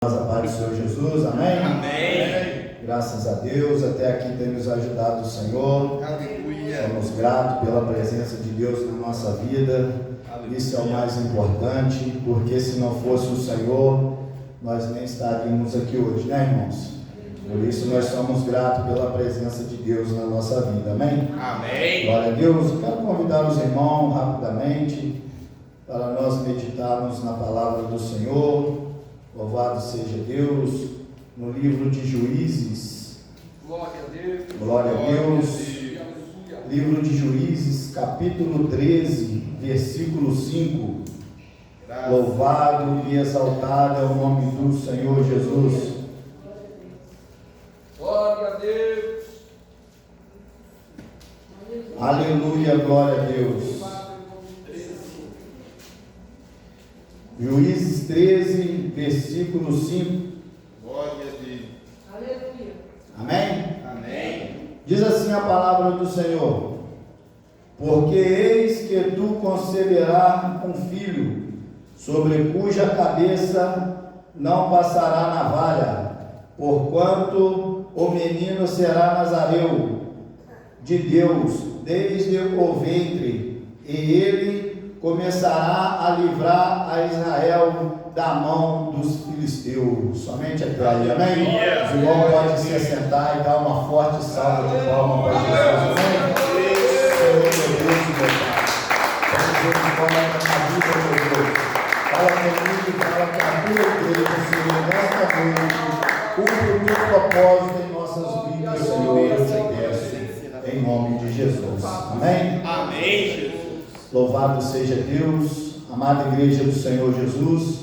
A paz do Senhor Jesus, amém? Amém. Graças a Deus, até aqui tem nos ajudado o Senhor. Aleluia. Somos gratos pela presença de Deus na nossa vida. Aleluia. Isso é o mais importante, porque se não fosse o Senhor, nós nem estaríamos aqui hoje, né, irmãos? Por isso nós somos gratos pela presença de Deus na nossa vida, amém? Amém. Glória a Deus. Eu quero convidar os irmãos rapidamente para nós meditarmos na palavra do Senhor. Louvado seja Deus, no livro de Juízes. Glória a Deus. Glória a Deus. Livro de Juízes, capítulo 13, versículo 5. Louvado e exaltado é o nome do Senhor Jesus. Glória a Deus. Aleluia, glória a Deus. Juízes 13, versículo 5. Glória a Deus. Aleluia. Amém? Amém. Diz assim a palavra do Senhor: porque eis que tu conceberás um filho, sobre cuja cabeça não passará navalha, porquanto o menino será nazareu de Deus desde o ventre, e ele começará a livrar a Israel da mão dos filisteus. Somente até aí, amém? Os irmãos podem se assentar e dar uma forte salva de palmas para Jesus, amém? Senhor, meu Deus, meu Pai, vamos ver como é na vida, meu Deus. Fala comigo, fala com a tua igreja, Senhor, nesta noite, cumpre o teu propósito em nossas vidas, Senhor, eu te peço, em nome de Jesus, amém? Amém, Jesus. Louvado seja Deus, amada igreja do Senhor Jesus.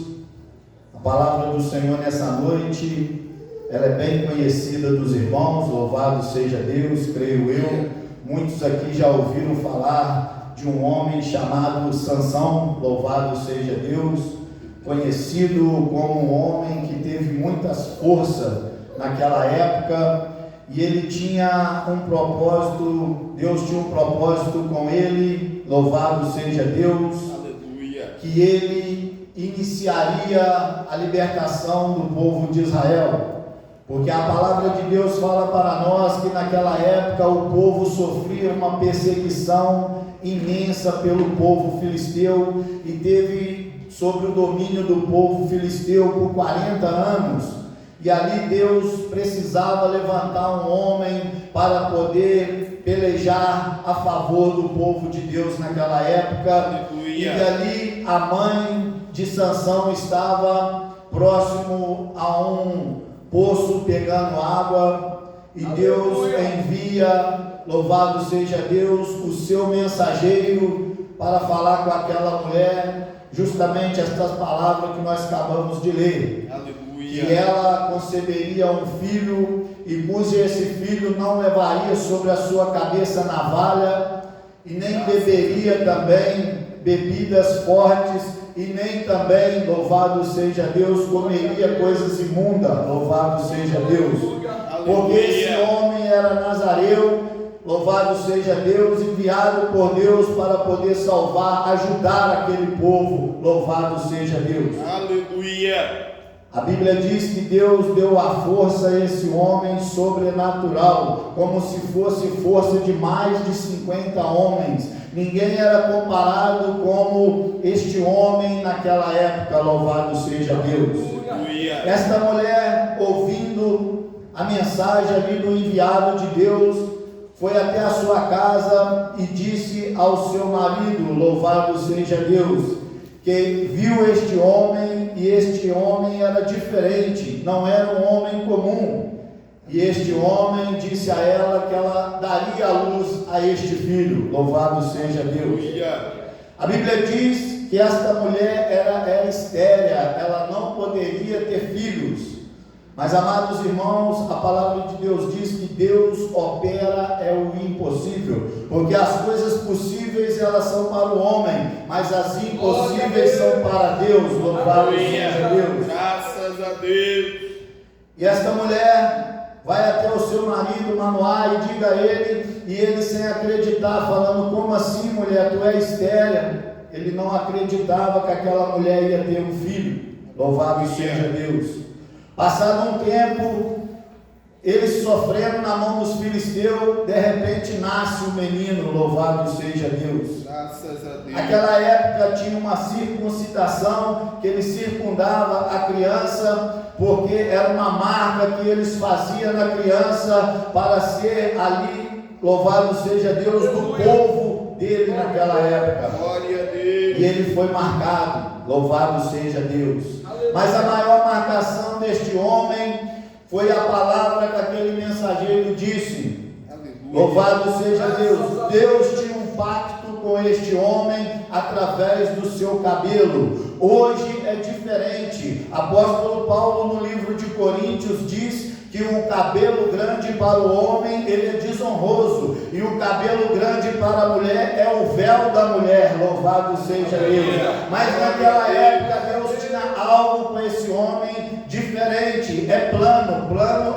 A palavra do Senhor nessa noite, ela é bem conhecida dos irmãos. Louvado seja Deus, creio eu. Muitos aqui já ouviram falar de um homem chamado Sansão. Louvado seja Deus, conhecido como um homem que teve muitas forças naquela época. E ele tinha um propósito, Deus tinha um propósito com ele, louvado seja Deus, Aleluia. que ele iniciaria a libertação do povo de Israel, porque a palavra de Deus fala para nós que naquela época o povo sofria uma perseguição imensa pelo povo filisteu, e teve sobre o domínio do povo filisteu por 40 anos. E ali Deus precisava levantar um homem para poder pelejar a favor do povo de Deus naquela época. Aleluia. E ali a mãe de Sansão estava próximo a um poço pegando água, e Deus envia, louvado seja Deus, o seu mensageiro para falar com aquela mulher justamente estas palavras que nós acabamos de ler. Aleluia. Que ela conceberia um filho, e cujo esse filho não levaria sobre a sua cabeça navalha, e nem beberia também bebidas fortes, e nem também, louvado seja Deus, comeria coisas imundas, louvado seja Deus, porque esse homem era nazareu, louvado seja Deus, enviado por Deus para poder salvar, ajudar aquele povo, louvado seja Deus. Aleluia. A Bíblia diz que Deus deu a força a esse homem sobrenatural, como se fosse força de mais de 50 homens. Ninguém era comparado como este homem naquela época, louvado seja Deus. Aleluia. Esta mulher, ouvindo a mensagem ali do enviado de Deus, foi até a sua casa e disse ao seu marido, louvado seja Deus, que viu este homem, e este homem era diferente, não era um homem comum. E este homem disse a ela que ela daria a luz a este filho, louvado seja Deus. Aleluia. A Bíblia diz que esta mulher era estéril, ela não poderia ter filhos. Mas, amados irmãos, a palavra de Deus diz que Deus opera o impossível, porque as coisas possíveis elas são para o homem, mas as impossíveis são para Deus, louvado seja Deus. Graças a Deus. E esta mulher vai até o seu marido Manoá e diga a ele, e ele sem acreditar, falando: como assim, mulher, tu és estéril? Ele não acreditava que aquela mulher ia ter um filho, louvado seja Deus. Passado um tempo, eles sofrendo na mão dos filisteus, de repente nasce o menino, louvado seja Deus. Graças a Deus. Naquela época tinha uma circuncidação, que ele circundava a criança, porque era uma marca que eles faziam na criança, para ser ali, louvado seja Deus, do povo dele naquela época. Glória a Deus. E ele foi marcado, louvado seja Deus. Mas a maior marcação deste homem foi a palavra que aquele mensageiro disse. Aleluia. Louvado seja Deus. Deus tinha um pacto com este homem através do seu cabelo. Hoje é diferente. Apóstolo Paulo, no livro de Coríntios, diz que o cabelo grande para o homem, ele é desonroso, e o cabelo grande para a mulher é o véu da mulher. Louvado seja Deus. Mas naquela época Deus tinha algo para esse homem diferente. É plano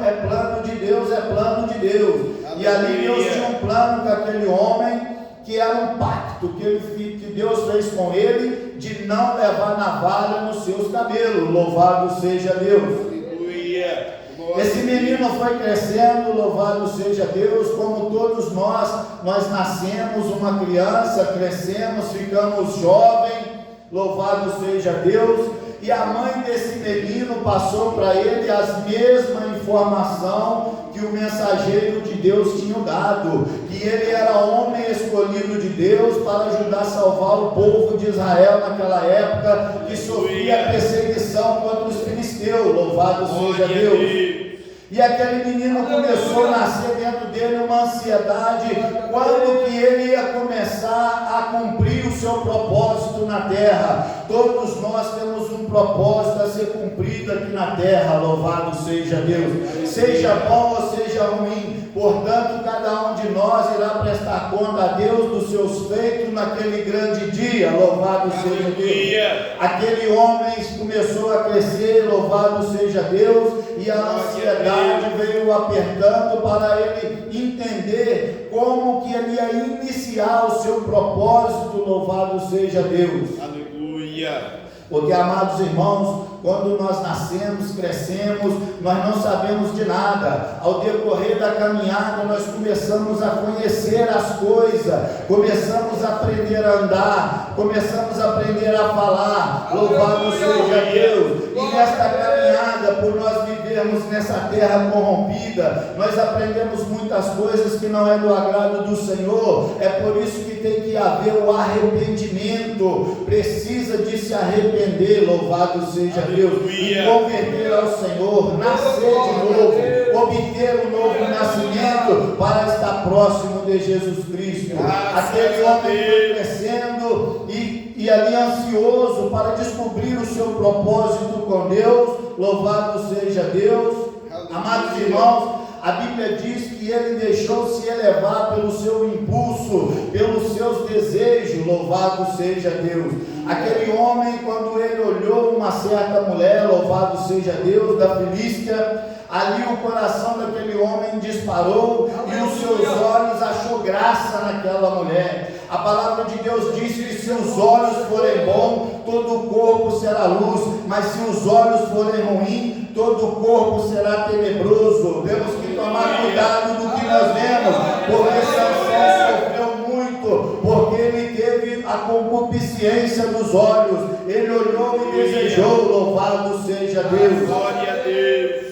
é plano de Deus, é plano de Deus. E ali Deus tinha um plano com aquele homem, que era um pacto que Deus fez com ele, de não levar navalha nos seus cabelos. Louvado seja Deus. Aleluia. Esse menino foi crescendo, louvado seja Deus, como todos nós nascemos uma criança, crescemos, ficamos jovens, louvado seja Deus, e a mãe desse menino passou para ele as mesmas informações que o mensageiro de Deus tinha dado, que ele era homem escolhido de Deus para ajudar a salvar o povo de Israel naquela época, que sofria perseguição contra os filisteus. Louvado seja Deus. E aquele menino começou a nascer dentro dele uma ansiedade, quando que ele ia começar a cumprir o seu propósito na terra. Todos nós temos um propósito a ser cumprido aqui na terra, louvado seja Deus. Seja bom ou seja ruim, portanto cada um de nós irá prestar conta a Deus dos seus feitos naquele grande dia, louvado seja Deus. Aquele homem começou a crescer, louvado seja Deus, e a ansiedade veio apertando para ele entender como que ele ia iniciar o seu propósito, louvado seja Deus. Aleluia. Porque, amados irmãos, quando nós nascemos, crescemos, nós não sabemos de nada. Ao decorrer da caminhada, nós começamos a conhecer as coisas, começamos a aprender a andar, começamos a aprender a falar. Louvado seja Deus. E nesta caminhada, por nós vivermos nessa terra corrompida, nós aprendemos muitas coisas que não é do agrado do Senhor. É por isso que tem que haver o arrependimento. Precisa de se arrepender, louvado seja Deus, e converter ao Senhor, nascer de novo, obter um novo nascimento para estar próximo de Jesus Cristo. Aquele homem foi crescendo e ali ansioso para descobrir o seu propósito com Deus. Louvado seja Deus. Amados irmãos, a Bíblia diz que ele deixou-se elevar pelo seu impulso, pelos seus desejos. Louvado seja Deus. Aquele homem, quando ele olhou uma certa mulher, louvado seja Deus, da Filístia, ali o coração daquele homem disparou e os seus olhos achou graça naquela mulher. A palavra de Deus diz que se os olhos forem bons, todo o corpo será luz, mas se os olhos forem ruins, todo o corpo será tenebroso. Temos que tomar cuidado do que nós vemos, porque Sansão sofreu muito, porque ele teve a concupiscência dos olhos, ele olhou e desejou. Louvado seja Deus. Glória a Deus.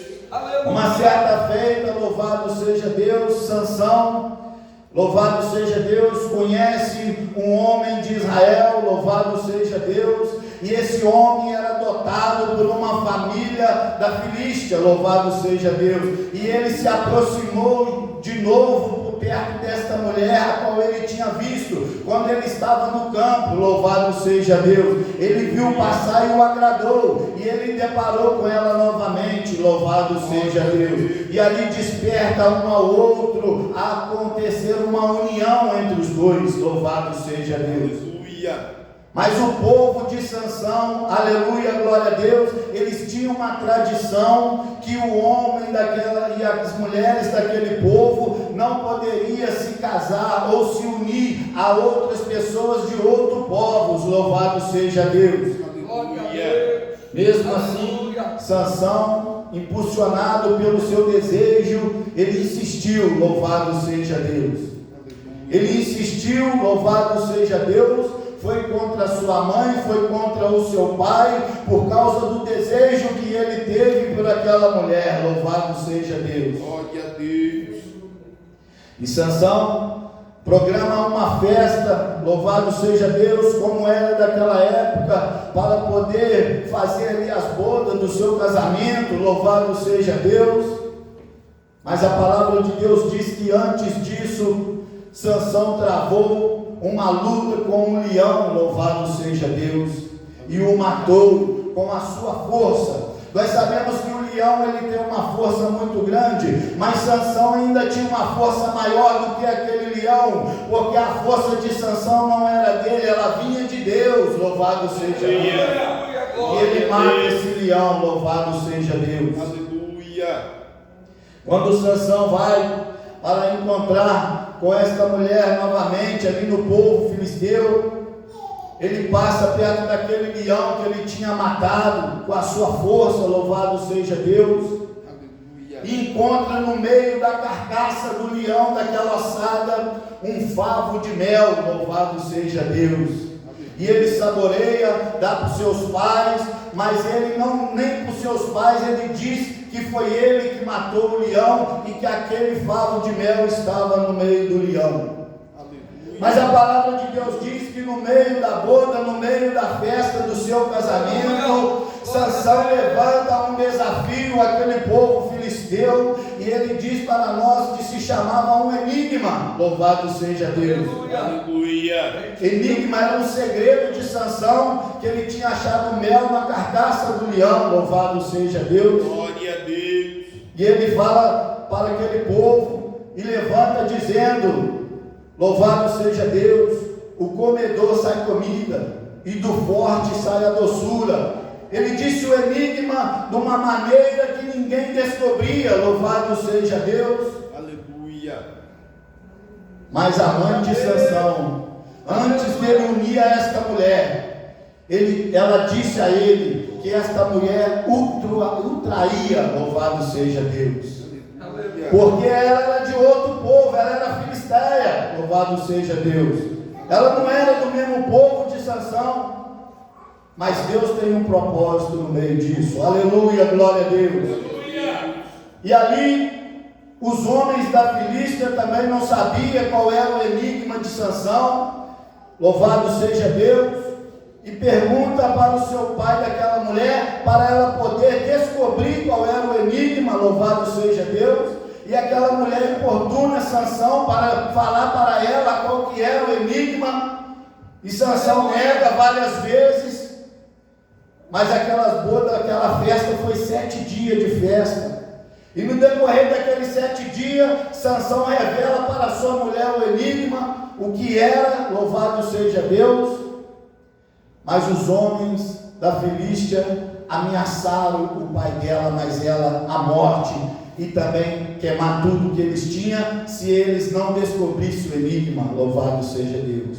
Uma certa feita, louvado seja Deus, Sansão, louvado seja Deus, conhece um homem de Israel, louvado seja Deus, e esse homem era dotado por uma família da Filístia, louvado seja Deus, e ele se aproximou de novo por perto desta mulher, a qual ele tinha visto, quando ele estava no campo, louvado seja Deus, ele viu passar e o agradou, e ele deparou com ela novamente, louvado seja Deus, e ali desperta um ao outro a acontecer uma união entre os dois, louvado seja Deus. Aleluia. Mas o povo de Sansão, aleluia, glória a Deus, eles tinham uma tradição que o homem daquela e as mulheres daquele povo não poderia se casar ou se unir a outras pessoas de outros povos, louvado seja Deus. Aleluia. Mesmo assim, Sansão impulsionado pelo seu desejo, ele insistiu, louvado seja Deus. Ele insistiu, louvado seja Deus, foi contra sua mãe, foi contra o seu pai, por causa do desejo que ele teve por aquela mulher, louvado seja Deus. Glória a Deus. E Sansão programa uma festa, louvado seja Deus, como era daquela época, para poder fazer ali as bodas do seu casamento, louvado seja Deus. Mas a palavra de Deus diz que antes disso, Sansão travou uma luta com um leão, louvado seja Deus, e o matou com a sua força. Nós sabemos que o leão ele tem uma força muito grande, mas Sansão ainda tinha uma força maior do que aquele leão, porque a força de Sansão não era dele, ela vinha de Deus, louvado seja Deus. E ele mata esse leão, louvado seja Deus. Aleluia. Quando Sansão vai para encontrar com esta mulher novamente ali no povo filisteu, ele passa perto daquele leão que ele tinha matado com a sua força, louvado seja Deus. Aleluia. E encontra no meio da carcaça do leão, daquela ossada, um favo de mel, louvado seja Deus. E ele saboreia, dá para os seus pais, mas ele não, nem para os seus pais, ele diz que foi ele que matou o leão e que aquele favo de mel estava no meio do leão. Mas a palavra de Deus diz que no meio da boda, no meio da festa do seu casamento, Sansão levanta um desafio àquele povo filisteu, e ele diz para nós que se chamava um enigma, louvado seja Deus. Aleluia. Enigma era um segredo de Sansão, que ele tinha achado mel na carcaça do leão, louvado seja Deus. Glória a Deus. E ele fala para aquele povo, e levanta dizendo: louvado seja Deus, o comedor sai comida, e do forte sai a doçura. Ele disse o enigma de uma maneira que ninguém descobria, louvado seja Deus. Aleluia. Mas a mãe de Sansão, antes dele unir a esta mulher, ela disse a ele que esta mulher o traía, louvado seja Deus. Porque ela era de outro povo, ela era filisteia, louvado seja Deus. Ela não era do mesmo povo de Sansão, mas Deus tem um propósito no meio disso. Aleluia, glória a Deus. Aleluia. E ali, os homens da Filístia também não sabiam qual era o enigma de Sansão, louvado seja Deus, e pergunta para o seu pai daquela mulher, para ela poder descobrir qual era o enigma, louvado seja Deus. E aquela mulher importuna Sansão para falar para ela qual que era o enigma, e Sansão nega várias vezes. Mas aquelas bodas, aquela festa foi 7 dias de festa, e no decorrer daqueles 7 dias, Sansão revela para a sua mulher o enigma, o que era, louvado seja Deus. Mas os homens da Filístia ameaçaram o pai dela, mas ela a morte, e também queimar tudo que eles tinham, se eles não descobrissem o enigma, louvado seja Deus.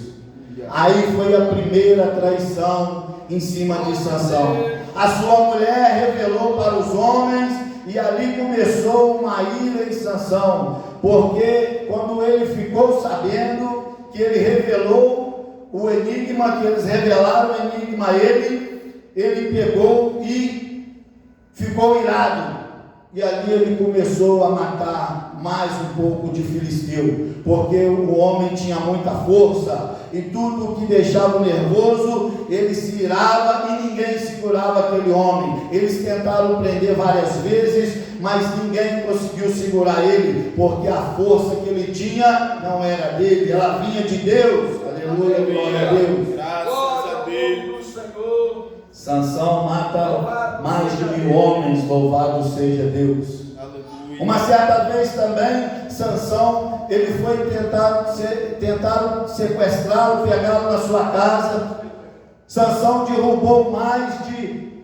Aí foi a primeira traição em cima de Sansão. A sua mulher revelou para os homens, e ali começou uma ira em Sansão, porque quando ele ficou sabendo que ele revelou o enigma, que eles revelaram o enigma a ele pegou e ficou irado. E ali ele começou a matar mais um pouco de filisteu, porque o homem tinha muita força, e tudo o que deixava nervoso, ele se irava e ninguém segurava aquele homem. Eles tentaram prender várias vezes, mas ninguém conseguiu segurar ele, porque a força que ele tinha não era dele, ela vinha de Deus. Aleluia, glória a Deus. Graças a Deus. Sansão mata mais de 1000 homens, louvado seja Deus. Aleluia. Uma certa vez também, Sansão, ele foi tentaram sequestrá-lo, pegá-lo na sua casa. Sansão derrubou mais de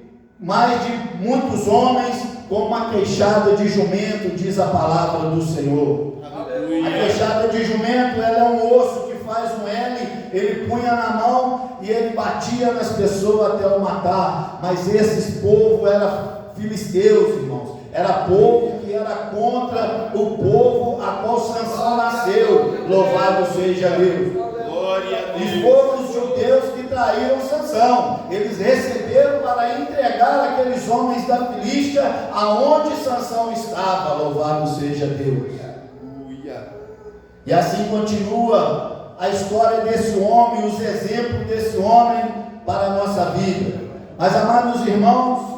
muitos homens com uma queixada de jumento, diz a palavra do Senhor. Aleluia. A queixada de jumento, ela é um osso que faz um L, ele punha na mão e ele batia nas pessoas até o matar. Mas esses povos eram filisteus, irmãos. Era povo que era contra o povo a qual Sansão nasceu. Louvado seja Deus. Glória a E Deus. foram os judeus que traíram Sansão. Eles receberam para entregar aqueles homens da Filístia aonde Sansão estava. Louvado seja Deus. Aleluia. E assim continua a história desse homem, os exemplos desse homem para a nossa vida. Mas, amados irmãos,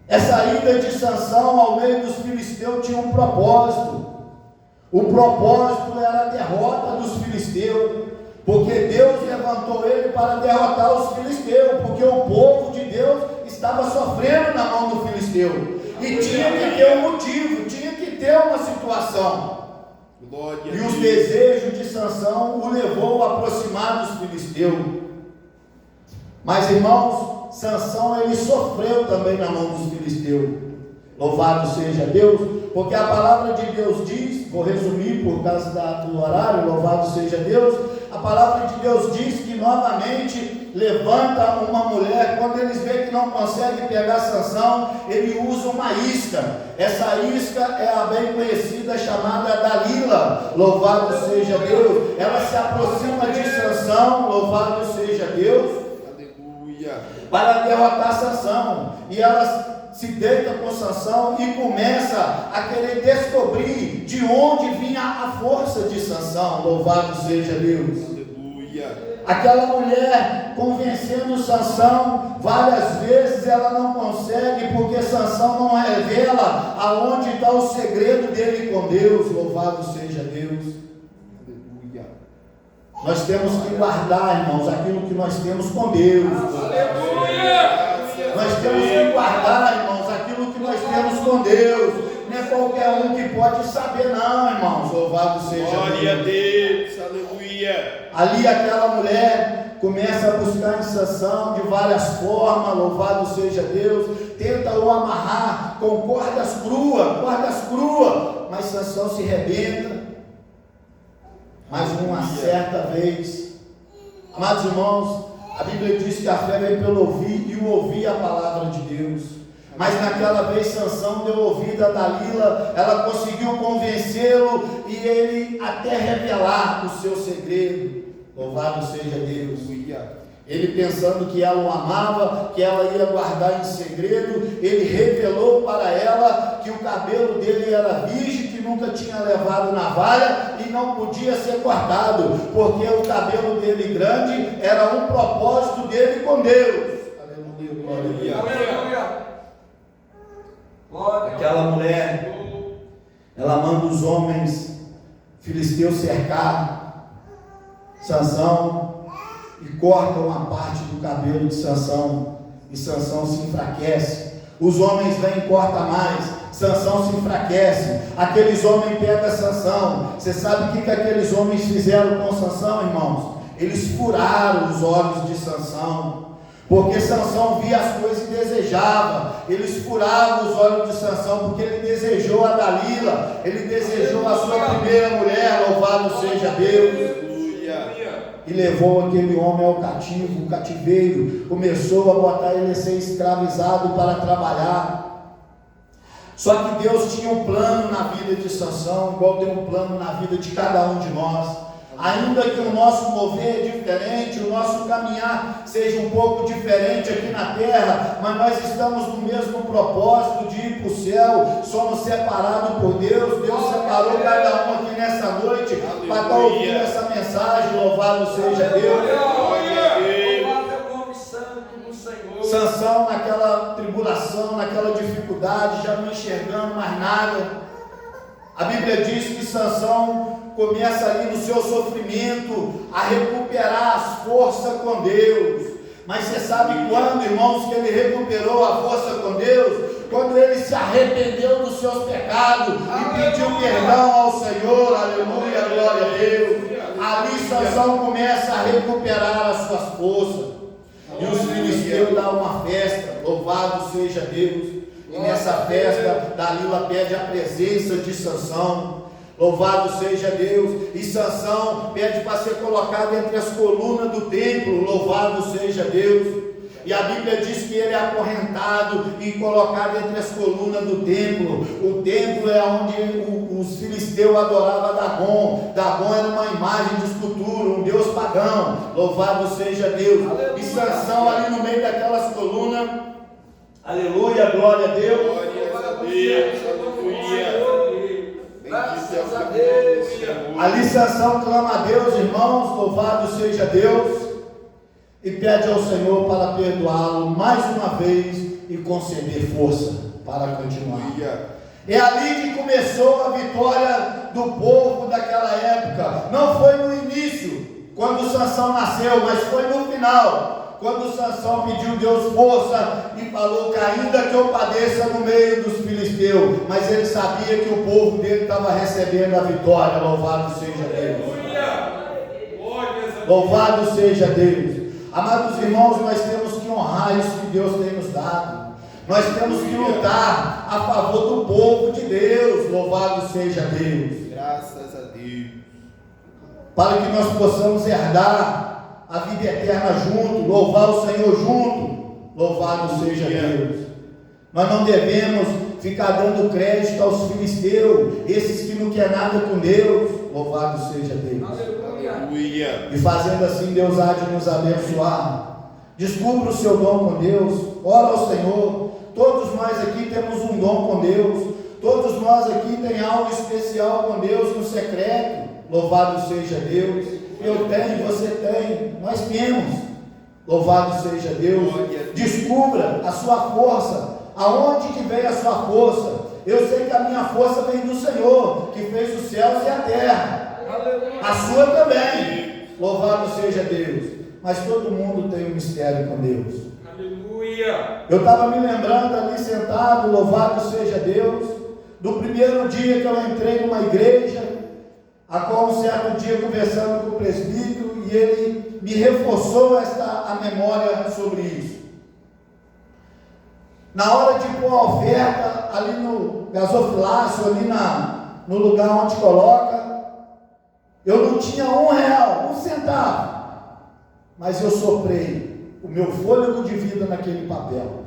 essa ida de Sansão ao meio dos filisteus tinha um propósito. O propósito era a derrota dos filisteus, porque Deus levantou ele para derrotar os filisteus, porque o povo de Deus estava sofrendo na mão do filisteu, e tinha que ter um motivo, tinha que ter uma situação. Glória a E os Deus. desejos de Sansão o levou a aproximar dos filisteus. Mas, irmãos, Sansão ele sofreu também na mão dos filisteus. Louvado seja Deus, porque a palavra de Deus diz, vou resumir por causa do horário, louvado seja Deus, a palavra de Deus diz que novamente levanta uma mulher, quando eles veem que não conseguem pegar Sansão, ele usa uma isca. Essa isca é a bem conhecida chamada Dalila, louvado seja Deus. Ela se aproxima de Sansão, louvado seja Deus, Aleluia. para derrotar Sansão, e ela se deita com Sansão e começa a querer descobrir de onde vinha a força de Sansão, louvado seja Deus. Aleluia. Aquela mulher convencendo Sansão, várias vezes ela não consegue, porque Sansão não revela aonde está o segredo dele com Deus, louvado seja Deus. Aleluia. Nós temos que guardar, irmãos, aquilo que nós temos com Deus. Nós temos que guardar, irmãos, aquilo que nós temos com Deus. Não é qualquer um que pode saber, não, irmãos. Louvado seja Glória a Deus. Deus. Aleluia. Ali aquela mulher começa a buscar inserção de várias formas, louvado seja Deus. Tenta o amarrar com cordas cruas, mas Sansão se rebenta. Mas uma certa vez, amados irmãos, a Bíblia diz que a fé vem pelo ouvir e o ouvir a palavra de Deus. Mas naquela vez Sansão deu ouvido a Dalila, ela conseguiu convencê-lo e ele até revelar o seu segredo. Louvado seja Deus. Ele pensando que ela o amava, que ela ia guardar em segredo, ele revelou para ela que o cabelo dele era virgem, que nunca tinha levado navalha e não podia ser cortado, porque o cabelo dele grande era um propósito dele com Deus. Aleluia, glória a Deus. Aquela mulher, ela manda os homens filisteus cercar Sansão e corta uma parte do cabelo de Sansão, e Sansão se enfraquece. Os homens vêm e cortam mais, Sansão se enfraquece. Aqueles homens pegam Sansão. Você sabe o que aqueles homens fizeram com Sansão, irmãos? Eles furaram os olhos de Sansão, porque Sansão via as coisas e desejava. Eles furavam os olhos de Sansão, porque ele desejou a Dalila, ele desejou a sua primeira mulher, louvado seja Deus. E levou aquele homem ao cativo, o cativeiro, começou a botar ele a ser escravizado para trabalhar. Só que Deus tinha um plano na vida de Sansão, igual tem um plano na vida de cada um de nós. Ainda que o nosso mover é diferente, o nosso caminhar seja um pouco diferente aqui na terra, mas nós estamos no mesmo propósito de ir para o céu. Somos separados por Deus. Deus separou cada um aqui nessa noite para estar ouvindo essa mensagem. Louvado seja Deus. Sansão naquela tribulação, naquela dificuldade, já não enxergando mais nada. A Bíblia diz que Sansão começa ali no seu sofrimento a recuperar as forças com Deus. Mas você sabe quando, irmãos, que ele recuperou a força com Deus? Quando ele se arrependeu dos seus pecados e pediu perdão ao Senhor. Aleluia, glória a Deus. Ali Sansão começa a recuperar as suas forças. E os filisteus dão uma festa. Louvado seja Deus. E nessa festa, Dalila pede a presença de Sansão. Louvado seja Deus. E Sansão pede para ser colocado entre as colunas do templo. Louvado seja Deus. E a Bíblia diz que ele é acorrentado e colocado entre as colunas do templo. O templo é onde os filisteus adoravam Dagon. Dagon era uma imagem de escultura, um deus pagão. Louvado seja Deus. Aleluia. E Sansão ali no meio daquelas colunas. Aleluia, glória a Deus. Glórias a Deus. Aleluia. Graças a Deus. Ali Sansão clama a Deus, irmãos, louvado seja Deus, e pede ao Senhor para perdoá-lo mais uma vez e conceder força para continuar. Aleluia. É ali que começou a vitória do povo daquela época. Não foi no início, quando Sansão nasceu, mas foi no final, quando Sansão pediu a Deus força e falou que ainda que eu padeça no meio dos filisteus, mas ele sabia que o povo dele estava recebendo a vitória. Louvado seja Deus. Louvado seja Deus. Amados irmãos, nós temos que honrar isso que Deus tem nos dado. Nós temos que lutar a favor do povo de Deus. Louvado seja Deus. Graças a Deus. Para que nós possamos herdar a vida eterna junto, louvar o Senhor junto. Louvado seja Deus. Nós não devemos ficar dando crédito aos filisteus, esses que não querem nada com Deus. Louvado seja Deus. Aleluia. E fazendo assim, Deus há de nos abençoar. Descubra o seu dom com Deus. Ora ao Senhor. Todos nós aqui temos um dom com Deus. Todos nós aqui tem algo especial com Deus no secreto. Louvado seja Deus. Eu tenho, você tem, nós temos. Louvado seja Deus. Descubra a sua força. Aonde que vem a sua força? Eu sei que a minha força vem do Senhor, que fez os céus e a terra. A sua também. Louvado seja Deus. Mas todo mundo tem um mistério com Deus. Aleluia. Eu estava me lembrando ali sentado, louvado seja Deus, do primeiro dia que eu entrei numa igreja, a qual um certo dia conversando com o presbítero, e ele me reforçou a memória sobre isso. Na hora de pôr a oferta, ali no gasofilácio, ali no lugar onde coloca, eu não tinha R$1, 1 centavo, mas eu soprei o meu fôlego de vida naquele papel.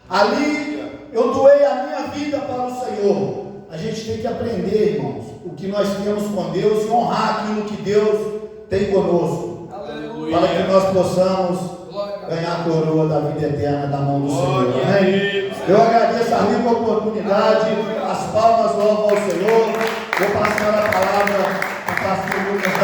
Ali eu doei a minha vida para o Senhor. A gente tem que aprender, irmãos, o que nós temos com Deus e honrar aquilo que Deus tem conosco. Aleluia. Para que nós possamos ganhar a coroa da vida eterna da mão do Senhor. Amém? Eu agradeço a rica oportunidade, as palmas louvam ao Senhor. Vou passar a palavra ao pastor Lucas.